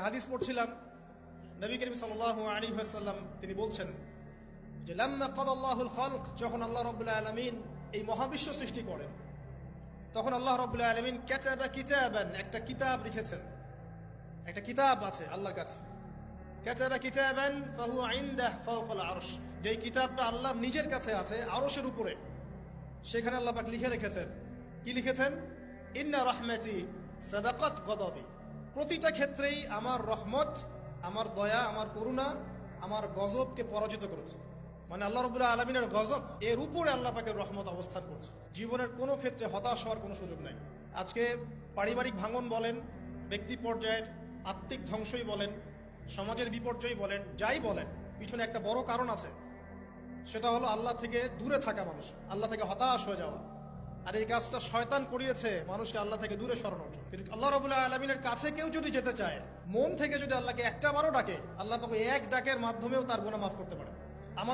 হাদিস পড়ছিলাম, নবী করিম সাল্লাল্লাহু আলাইহি ওয়াসাল্লাম তিনি বলছেন যে লাম্মা কাদাল্লাহুল খালক, যখন আল্লাহ রাব্বুল আলামিন এই মহাবিশ্ব সৃষ্টি করেন তখন আল্লাহ রাব্বুল আলামিন কাতাবা কিতাবান, একটা কিতাব লিখেছেন। একটা কিতাব আছে আল্লাহর কাছে, কাতাবা কিতাবান ফাহুয়া ইনদাহু ফাওকাল আরশ, যেই কিতাবটা আল্লাহর নিজের কাছে আছে আরশের উপরে। সেখানে আল্লাহ পাক লিখে রেখেছেন, কি লিখেছেন? ইন্না রাহমাতি সাবাকাত গদাবি, প্রতিটা ক্ষেত্রেই আমার রহমত, আমার দয়া, আমার করুণা আমার গজবকে পরাজিত করেছে। মানে আল্লাহ রাব্বুল আলামিনের গজব এর উপরে আল্লাহ পাকের রহমত অবস্থান করছে। জীবনের কোনো ক্ষেত্রে হতাশ হওয়ার কোনো সুযোগ নাই। আজকে পারিবারিক ভাঙন বলেন, ব্যক্তি পর্যায়ের আত্মিক ধ্বংসই বলেন, সমাজের বিপর্যয় বলেন, যাই বলেন, পিছনে একটা বড় কারণ আছে। সেটা হলো আল্লাহ থেকে দূরে থাকা মানুষ, আল্লাহ থেকে হতাশ হয়ে যাওয়া। আর এই কাজটা শয়তান করিয়েছে মানুষকে আল্লাহ থেকে দূরে সরানোর জন্য। কিন্তু আল্লাহ রাব্বুল আলামিনের কাছে কেউ যদি যেতে চায়, মন থেকে যদি আল্লাহকে একটা বারও ডাকে, আল্লাহ পাক এক ডাকের মাধ্যমেও তার গুনাহ মাফ করতে পারে।